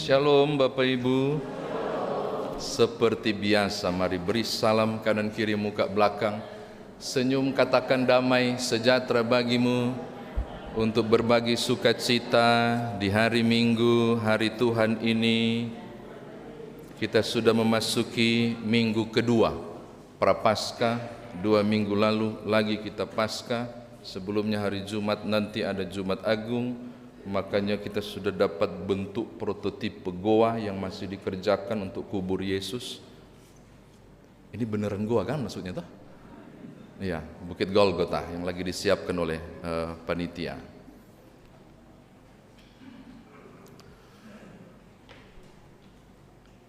Shalom Bapak Ibu. Seperti biasa, mari beri salam kanan kiri muka belakang. Senyum katakan damai sejahtera bagimu, untuk berbagi sukacita di hari Minggu, hari Tuhan ini. Kita sudah memasuki minggu kedua Prapaskah. 2 minggu lalu lagi kita Paskah. Sebelumnya hari Jumat nanti ada Jumat Agung. Makanya kita sudah dapat bentuk prototipe goa yang masih dikerjakan untuk kubur Yesus. Ini beneran goa kan maksudnya toh? Iya, Bukit Golgota yang lagi disiapkan oleh panitia.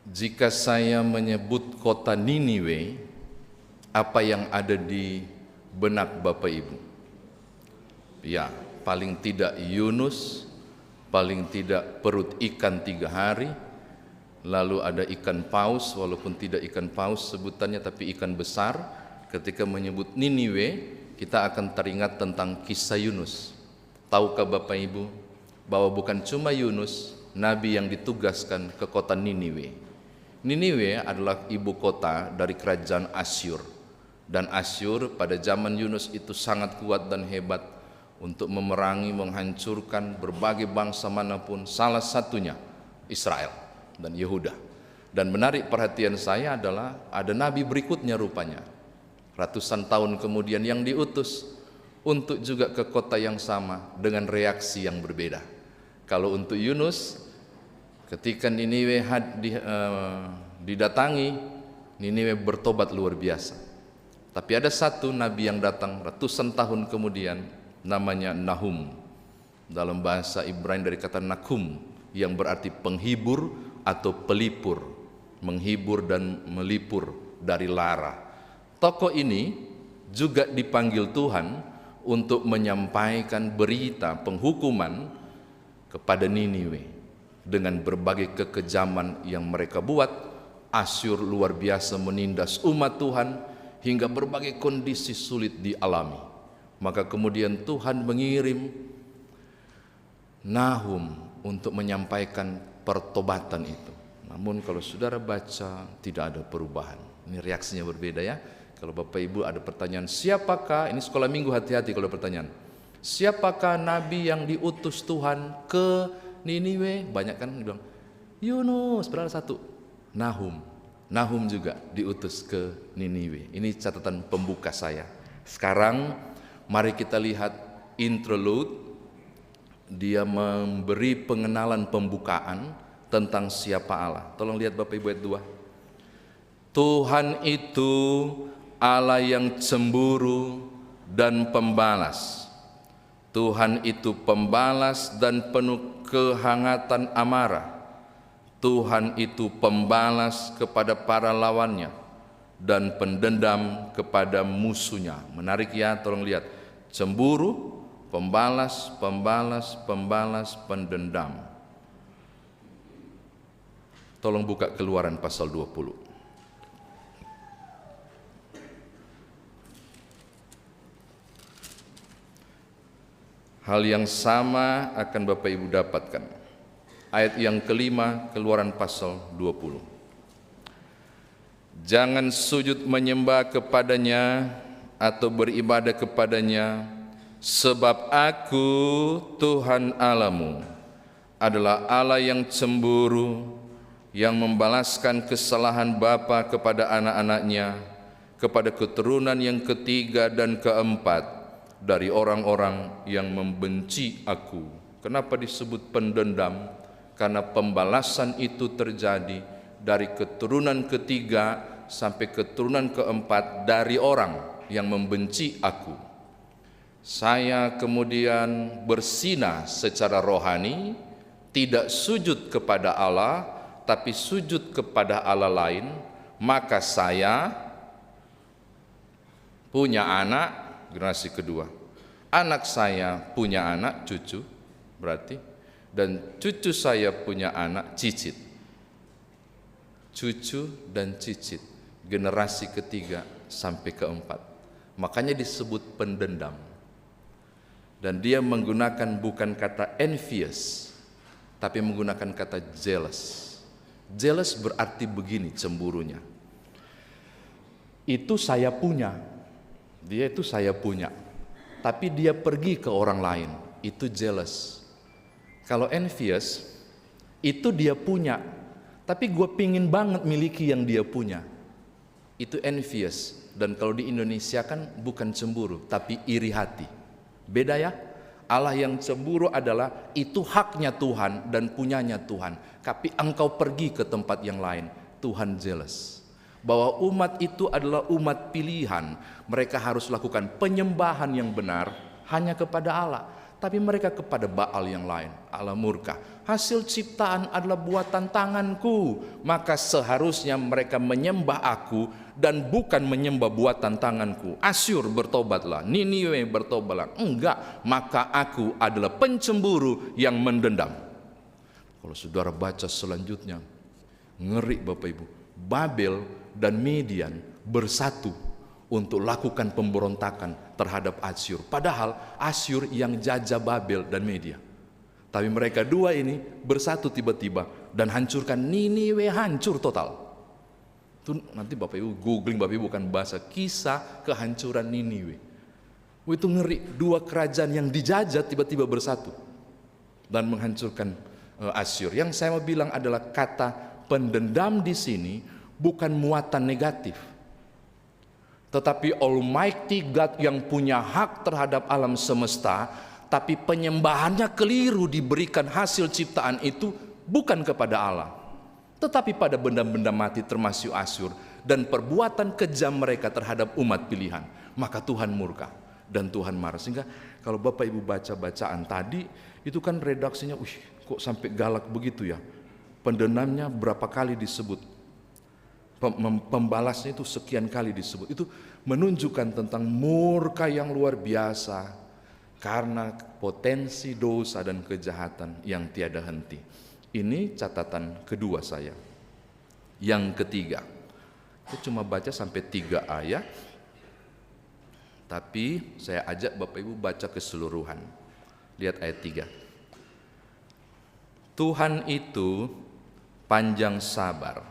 Jika saya menyebut kota Niniwe, apa yang ada di benak Bapak Ibu? Ya, paling tidak Yunus, paling tidak perut ikan 3 hari, lalu ada ikan paus, walaupun tidak ikan paus sebutannya tapi ikan besar. Ketika menyebut Niniwe, kita akan teringat tentang kisah Yunus. Tahukah Bapak Ibu bahwa bukan cuma Yunus, Nabi yang ditugaskan ke kota Niniwe. Niniwe adalah ibu kota dari kerajaan Asyur. Dan Asyur pada zaman Yunus itu sangat kuat dan hebat untuk memerangi, menghancurkan berbagai bangsa manapun, salah satunya Israel dan Yehuda. Dan menarik perhatian saya adalah ada nabi berikutnya rupanya, ratusan tahun kemudian, yang diutus untuk juga ke kota yang sama dengan reaksi yang berbeda. Kalau untuk Yunus, ketika Niniwe didatangi, Niniwe bertobat luar biasa. Tapi ada satu nabi yang datang ratusan tahun kemudian, namanya Nahum. Dalam bahasa Ibrani dari kata Nakum, yang berarti penghibur atau pelipur, menghibur dan melipur dari lara. Tokoh ini juga dipanggil Tuhan untuk menyampaikan berita penghukuman kepada Niniwe dengan berbagai kekejaman yang mereka buat. Asyur luar biasa menindas umat Tuhan hingga berbagai kondisi sulit dialami. Maka kemudian Tuhan mengirim Nahum untuk menyampaikan pertobatan itu. Namun kalau saudara baca, tidak ada perubahan. Ini reaksinya berbeda ya. Kalau Bapak Ibu ada pertanyaan, siapakah, ini sekolah minggu, hati-hati kalau pertanyaan, siapakah nabi yang diutus Tuhan ke Niniwe? Banyak kan bilang Yunus, padahal satu, Nahum. Nahum juga diutus ke Niniwe. Ini catatan pembuka saya. Sekarang mari kita lihat interlude. Dia memberi pengenalan pembukaan tentang siapa Allah. Tolong lihat Bapak Ibu ayat 2. Tuhan itu Allah yang cemburu dan pembalas. Tuhan itu pembalas dan penuh kehangatan amarah. Tuhan itu pembalas kepada para lawannya dan pendendam kepada musuhnya. Menarik ya, tolong lihat. Cemburu, pembalas, pembalas, pembalas, pendendam. Tolong buka Keluaran pasal 20. Hal yang sama akan Bapak Ibu dapatkan. Ayat yang kelima, Keluaran pasal 20. Jangan sujud menyembah kepadanya atau beribadah kepadanya, sebab Aku, Tuhan Allahmu, adalah Allah yang cemburu, yang membalaskan kesalahan bapa kepada anak-anaknya, kepada keturunan yang ketiga dan keempat dari orang-orang yang membenci Aku. Kenapa disebut pendendam? Karena pembalasan itu terjadi dari keturunan ketiga sampai keturunan keempat dari orang yang membenci Aku. Saya kemudian bersinah secara rohani, tidak sujud kepada Allah, tapi sujud kepada Allah lain. Maka saya punya anak, generasi kedua. Anak saya punya anak, cucu, berarti. Dan cucu saya punya anak, cicit. Cucu dan cicit, generasi ketiga sampai keempat. Makanya disebut pendendam. Dan dia menggunakan bukan kata envious, tapi menggunakan kata jealous. Jealous berarti begini cemburunya. Itu saya punya, dia itu saya punya, tapi dia pergi ke orang lain, itu jealous. Kalau envious, itu dia punya, tapi gue pingin banget miliki yang dia punya, itu envious. Dan kalau di Indonesia kan bukan cemburu, tapi iri hati. Beda ya. Allah yang cemburu adalah itu haknya Tuhan dan punyanya Tuhan, tapi engkau pergi ke tempat yang lain. Tuhan jealous bahwa umat itu adalah umat pilihan. Mereka harus lakukan penyembahan yang benar hanya kepada Allah, tapi mereka kepada Baal yang lain. Allah murka. Hasil ciptaan adalah buatan tanganku, maka seharusnya mereka menyembah aku dan bukan menyembah buatan tanganku. Asyur bertobatlah, Niniwe bertobatlah. Enggak, maka aku adalah pencemburu yang mendendam. Kalau saudara baca selanjutnya, ngeri Bapak Ibu. Babel dan Median bersatu untuk lakukan pemberontakan terhadap Asyur. Padahal Asyur yang jajah Babel dan Media. Tapi mereka dua ini bersatu tiba-tiba dan hancurkan Niniwe, hancur total. Itu nanti Bapak Ibu googling, Bapak Ibu bukan bahasa kisah kehancuran Niniwe. Itu ngeri, dua kerajaan yang dijajah tiba-tiba bersatu dan menghancurkan Asyur. Yang saya mau bilang adalah kata pendendam di sini bukan muatan negatif, tetapi Almighty God yang punya hak terhadap alam semesta, tapi penyembahannya keliru, diberikan hasil ciptaan itu bukan kepada Allah, tetapi pada benda-benda mati termasuk Asyur dan perbuatan kejam mereka terhadap umat pilihan. Maka Tuhan murka dan Tuhan marah. Sehingga kalau Bapak Ibu baca bacaan tadi itu kan redaksinya, kok sampai galak begitu ya. Pendendamnya berapa kali disebut, pembalasnya itu sekian kali disebut. Itu menunjukkan tentang murka yang luar biasa karena potensi dosa dan kejahatan yang tiada henti. Ini catatan kedua saya. Yang ketiga, saya cuma baca sampai 3 ayat, tapi saya ajak Bapak Ibu baca keseluruhan. Lihat ayat 3. Tuhan itu panjang sabar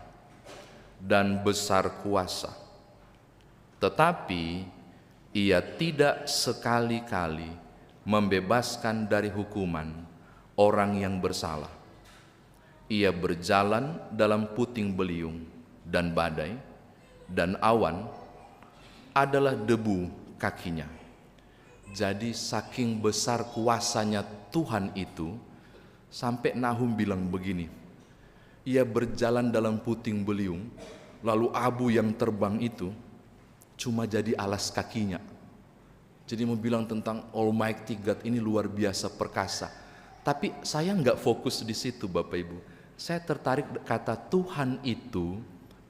dan besar kuasa, tetapi Ia tidak sekali-kali membebaskan dari hukuman orang yang bersalah. Ia berjalan dalam puting beliung dan badai, dan awan adalah debu kakinya. Jadi saking besar kuasanya Tuhan itu, sampai Nahum bilang begini, ia berjalan dalam puting beliung, lalu abu yang terbang itu cuma jadi alas kakinya. Jadi mau bilang tentang Almighty God ini luar biasa perkasa. Tapi saya nggak fokus di situ Bapak Ibu. Saya tertarik kata Tuhan itu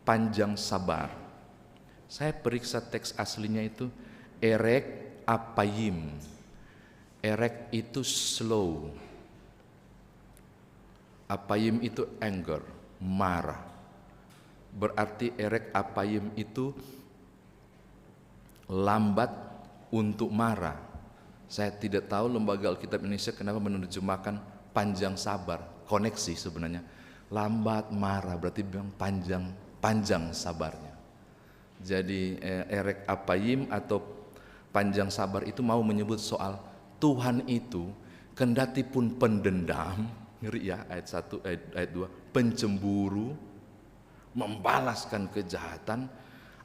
panjang sabar. Saya periksa teks aslinya itu erek apayim. Erek itu slow. Apayim itu anger, marah. Berarti erek apayim itu lambat untuk marah. Saya tidak tahu lembaga Alkitab Indonesia kenapa menerjemahkan panjang sabar. Koneksi sebenarnya. Lambat marah berarti bilang panjang sabarnya. Jadi erek apayim atau panjang sabar itu mau menyebut soal Tuhan itu kendati pun pendendam, ngeri ya ayat 1 ayat 2, pencemburu, membalaskan kejahatan.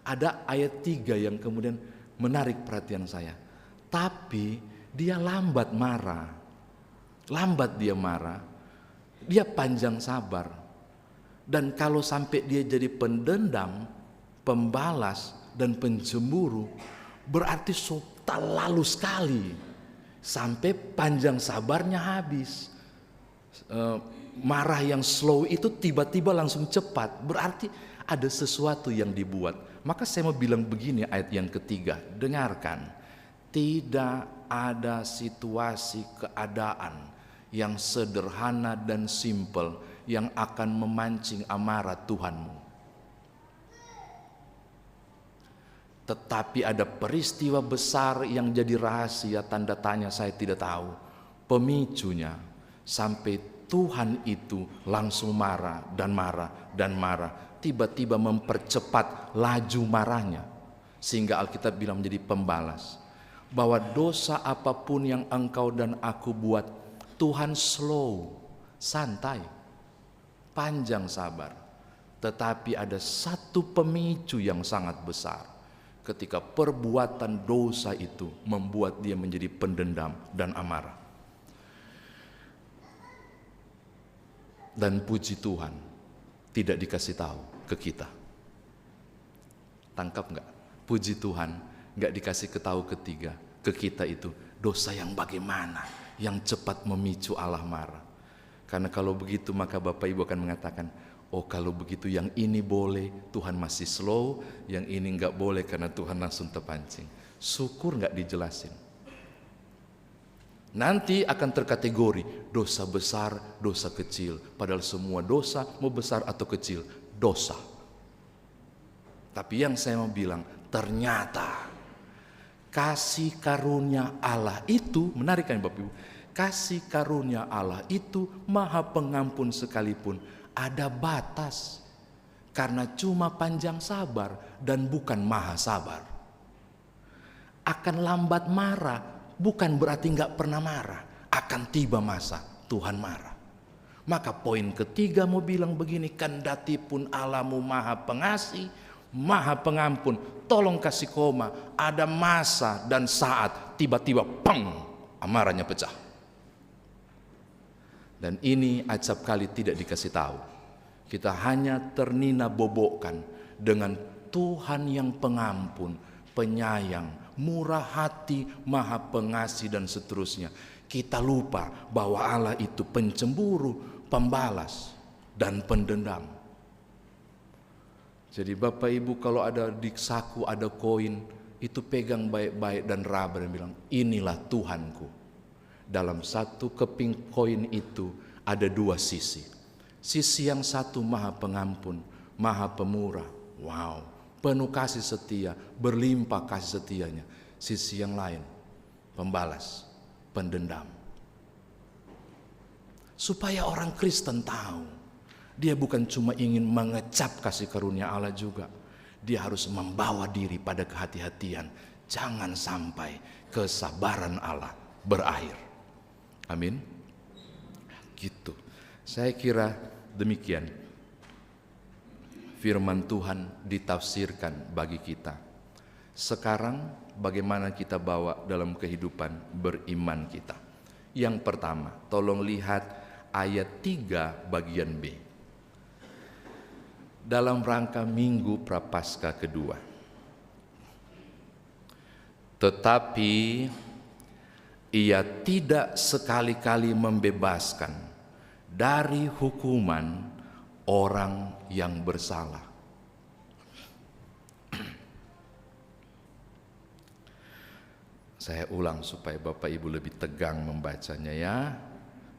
Ada ayat 3 yang kemudian menarik perhatian saya. Tapi dia lambat marah. Lambat dia marah. Dia panjang sabar. Dan kalau sampai dia jadi pendendam, pembalas dan pencemburu, berarti terlalu sekali. Sampai panjang sabarnya habis. Marah yang slow itu tiba-tiba langsung cepat. Berarti ada sesuatu yang dibuat. Maka saya mau bilang begini ayat yang ketiga, dengarkan. Tidak ada situasi keadaan yang sederhana dan simpel yang akan memancing amarah Tuhanmu. Tetapi ada peristiwa besar yang jadi rahasia, tanda tanya saya tidak tahu. Pemicunya sampai Tuhan itu langsung marah dan marah dan marah. Tiba-tiba mempercepat laju marahnya. Sehingga Alkitab bilang menjadi pembalas. Bahwa dosa apapun yang engkau dan aku buat, Tuhan slow, santai, panjang sabar. Tetapi ada satu pemicu yang sangat besar. Ketika perbuatan dosa itu membuat dia menjadi pendendam dan amarah. Dan puji Tuhan, tidak dikasih tahu ke kita. Tangkap nggak? Puji Tuhan, nggak dikasih ketahu ke kita itu dosa yang bagaimana, yang cepat memicu Allah marah. Karena kalau begitu maka Bapak Ibu akan mengatakan, oh kalau begitu yang ini boleh, Tuhan masih slow, yang ini nggak boleh karena Tuhan langsung terpancing. Syukur nggak dijelasin. Nanti akan terkategori dosa besar, dosa kecil. Padahal semua dosa, mau besar atau kecil, dosa. Tapi yang saya mau bilang, ternyata kasih karunia Allah itu, menarik kan Bapak Ibu? Kasih karunia Allah itu maha pengampun sekalipun ada batas. Karena cuma panjang sabar dan bukan maha sabar. Akan lambat marah. Bukan berarti nggak pernah marah. Akan tiba masa Tuhan marah. Maka poin ketiga mau bilang begini, kendati pun Allahmu maha pengasih, maha pengampun, tolong kasih koma, ada masa dan saat tiba-tiba pang, amarahnya pecah. Dan ini acap kali tidak dikasih tahu. Kita hanya ternina bobokkan dengan Tuhan yang pengampun, penyayang, murah hati, maha pengasih dan seterusnya. Kita lupa bahwa Allah itu pencemburu, pembalas, dan pendendam. Jadi Bapak Ibu kalau ada di saku ada koin, itu pegang baik-baik dan raba dan bilang, inilah Tuhanku. Dalam satu keping koin itu ada dua sisi. Sisi yang satu maha pengampun, maha pemurah. Wow. Penuh kasih setia, berlimpah kasih setianya. Sisi yang lain, pembalas, pendendam. Supaya orang Kristen tahu, dia bukan cuma ingin mengecap kasih karunia Allah juga. Dia harus membawa diri pada kehati-hatian. Jangan sampai kesabaran Allah berakhir. Amin. Gitu. Saya kira demikian. Firman Tuhan ditafsirkan bagi kita. Sekarang bagaimana kita bawa dalam kehidupan beriman kita. Yang pertama, tolong lihat ayat 3 bagian B. Dalam rangka Minggu Prapaskah kedua. Tetapi ia tidak sekali-kali membebaskan dari hukuman orang yang bersalah. Saya ulang supaya Bapak Ibu lebih tegang membacanya ya.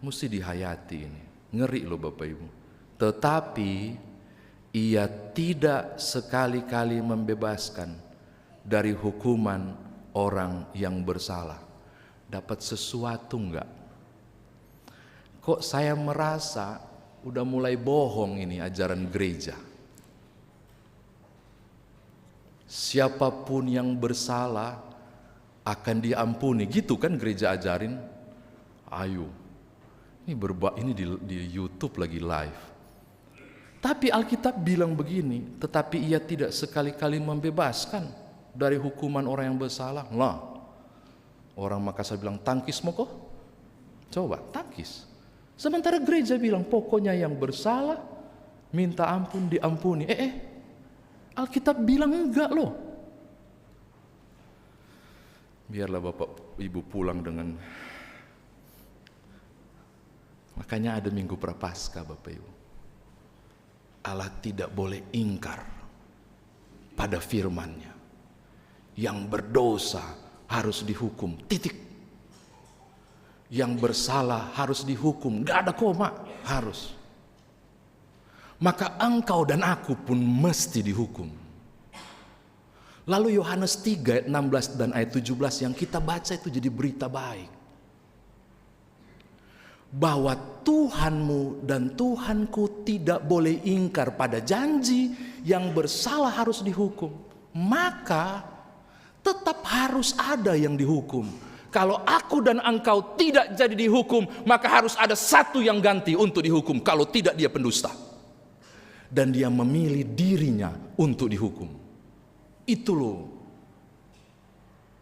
Mesti dihayati ini. Ngeri loh Bapak Ibu. Tetapi ia tidak sekali-kali membebaskan dari hukuman orang yang bersalah. Dapat sesuatu enggak? Kok saya merasa udah mulai bohong ini ajaran gereja. Siapapun yang bersalah akan diampuni. Gitu kan gereja ajarin. Ayo. Ini di YouTube lagi live. Tapi Alkitab bilang begini, tetapi ia tidak sekali-kali membebaskan dari hukuman orang yang bersalah. Lah. Orang Makassar bilang tangkis mau kok? Coba tangkis. Sementara gereja bilang pokoknya yang bersalah minta ampun diampuni. Alkitab bilang enggak loh. Biarlah Bapak Ibu pulang dengan. Makanya ada Minggu Prapaskah Bapak Ibu. Allah tidak boleh ingkar pada firman-Nya. Yang berdosa harus dihukum. Titik. Yang bersalah harus dihukum, gak ada koma, harus. Maka engkau dan aku pun mesti dihukum. Lalu Yohanes 3 ayat 16 dan ayat 17 yang kita baca itu jadi berita baik. bahwa Tuhanmu dan Tuhanku tidak boleh ingkar pada janji, yang bersalah harus dihukum, maka tetap harus ada yang dihukum. Kalau aku dan engkau tidak jadi dihukum, maka harus ada satu yang ganti untuk dihukum. Kalau tidak, dia pendusta. Dan dia memilih dirinya untuk dihukum. Itu loh.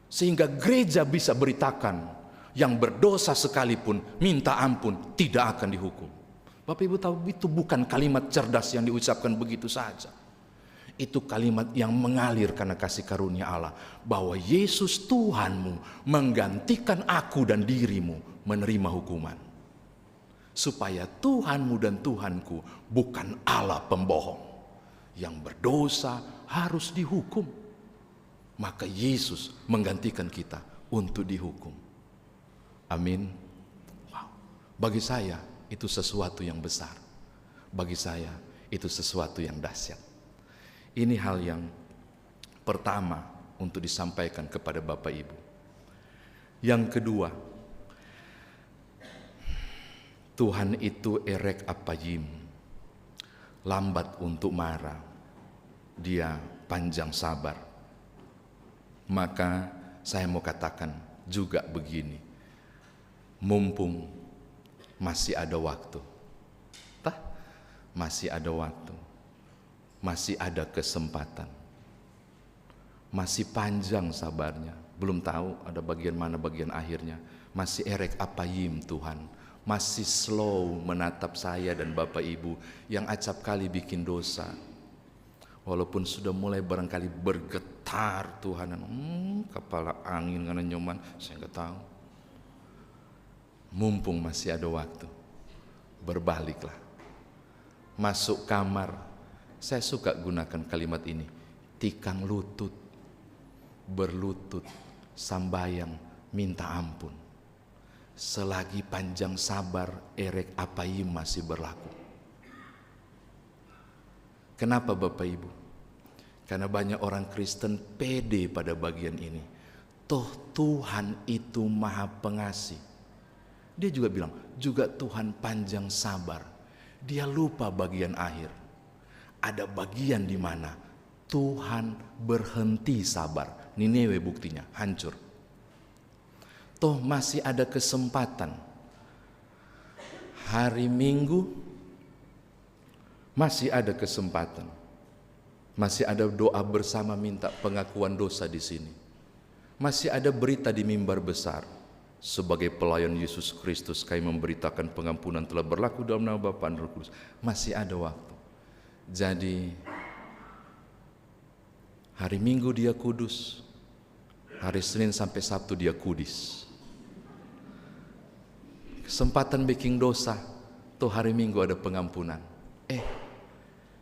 Sehingga gereja bisa beritakan, yang berdosa sekalipun minta ampun tidak akan dihukum. Bapak Ibu tahu, itu bukan kalimat cerdas yang diucapkan begitu saja. Itu kalimat yang mengalir karena kasih karunia Allah, bahwa Yesus Tuhanmu menggantikan aku dan dirimu menerima hukuman, supaya Tuhanmu dan Tuhanku bukan Allah pembohong. Yang berdosa harus dihukum, maka Yesus menggantikan kita untuk dihukum. Amin. Wow. Bagi saya itu sesuatu yang besar. Bagi saya itu sesuatu yang dahsyat. Ini hal yang pertama untuk disampaikan kepada Bapak Ibu. Yang kedua, Tuhan itu erek apayim, lambat untuk marah, dia panjang sabar. Maka saya mau katakan juga begini, mumpung masih ada waktu, masih ada waktu, masih ada kesempatan, masih panjang sabarnya, belum tahu ada bagian mana bagian akhirnya. Masih erek apayim Tuhan, masih slow menatap saya dan Bapak Ibu yang acap kali bikin dosa. Walaupun sudah mulai barangkali bergetar Tuhan, kepala angin karena nyoman, saya nggak tahu. Mumpung masih ada waktu, berbaliklah, masuk kamar. Saya suka gunakan kalimat ini, tikang lutut, berlutut, sambayang, minta ampun. Selagi panjang sabar, erek apayim masih berlaku. Kenapa Bapak Ibu? Karena banyak orang Kristen pede pada bagian ini. Toh Tuhan itu Maha Pengasih. Dia juga bilang, juga Tuhan panjang sabar. Dia lupa bagian akhir. Ada bagian di mana Tuhan berhenti sabar. Niniwe buktinya, hancur. Toh masih ada kesempatan. Hari Minggu masih ada kesempatan. Masih ada doa bersama minta pengakuan dosa di sini. Masih ada berita di mimbar besar. Sebagai pelayan Yesus Kristus, kami memberitakan pengampunan telah berlaku dalam nama Bapa dan Roh Kudus. Masih ada waktu. Jadi hari Minggu dia kudus, hari Senin sampai Sabtu dia kudis. Kesempatan bikin dosa, tuh hari Minggu ada pengampunan.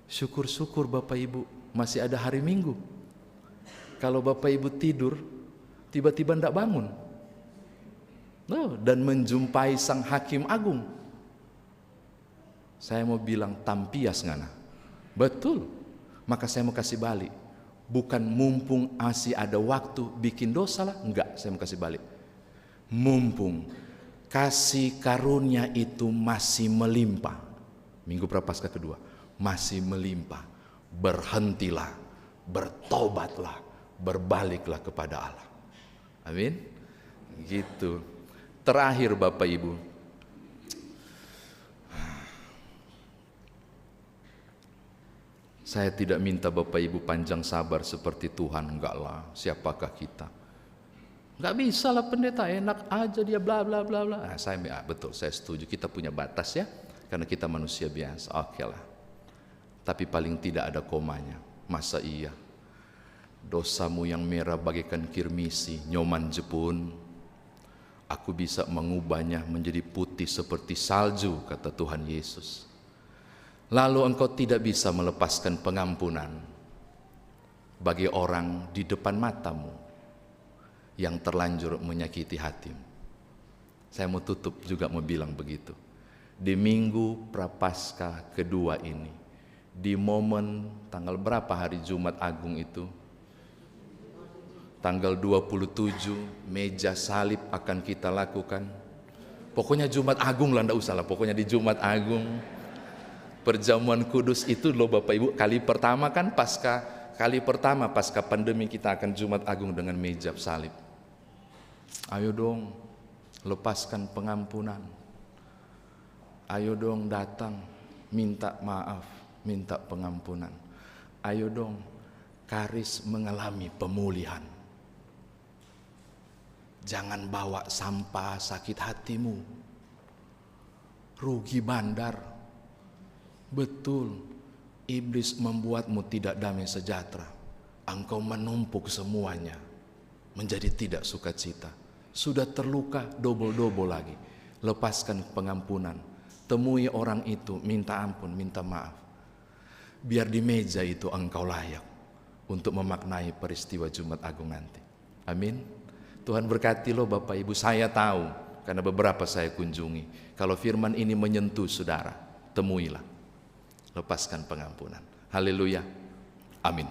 Syukur-syukur Bapak Ibu masih ada hari Minggu. Kalau Bapak Ibu tidur, tiba-tiba tidak bangun, dan menjumpai Sang Hakim Agung, saya mau bilang tampias ngana. Betul. Maka saya mau kasih balik. Bukan mumpung masih ada waktu bikin dosa lah. Enggak, saya mau kasih balik. Mumpung kasih karunia itu masih melimpah. Minggu Prapaskah kedua. Masih melimpah. Berhentilah. Bertobatlah. Berbaliklah kepada Allah. Amin. Gitu. Terakhir Bapak Ibu. Saya tidak minta Bapak Ibu panjang sabar seperti Tuhan, enggak lah, siapakah kita? Enggak bisa lah pendeta, enak aja dia bla bla bla bla. Betul, saya setuju, kita punya batas ya, karena kita manusia biasa, oke lah. Tapi paling tidak ada komanya, masa iya? Dosamu yang merah bagaikan kirmisi, nyoman jepun, aku bisa mengubahnya menjadi putih seperti salju, kata Tuhan Yesus. Lalu engkau tidak bisa melepaskan pengampunan bagi orang di depan matamu yang terlanjur menyakiti hatimu. Saya mau tutup juga mau bilang begitu. Di Minggu Prapaskah kedua ini, di momen tanggal berapa hari Jumat Agung itu? Tanggal 27, meja salib akan kita lakukan. Pokoknya Jumat Agung lah, ndak usah lah. Pokoknya di Jumat Agung, perjamuan kudus itu loh Bapak Ibu, kali pertama pasca pandemi kita akan Jumat Agung dengan meja salib. Ayo dong, lepaskan pengampunan. Ayo dong datang, minta maaf, minta pengampunan. Ayo dong, karis mengalami pemulihan. Jangan bawa sampah sakit hatimu, rugi bandar. Betul, iblis membuatmu tidak damai sejahtera. Engkau menumpuk semuanya, menjadi tidak sukacita. Sudah terluka double-double lagi. Lepaskan pengampunan. Temui orang itu, minta ampun, minta maaf. Biar di meja itu engkau layak untuk memaknai peristiwa Jumat Agung nanti. Amin. Tuhan berkati loh Bapak Ibu. Saya tahu, karena beberapa saya kunjungi, kalau firman ini menyentuh saudara, temuilah. Lepaskan pengampunan. Haleluya. Amin.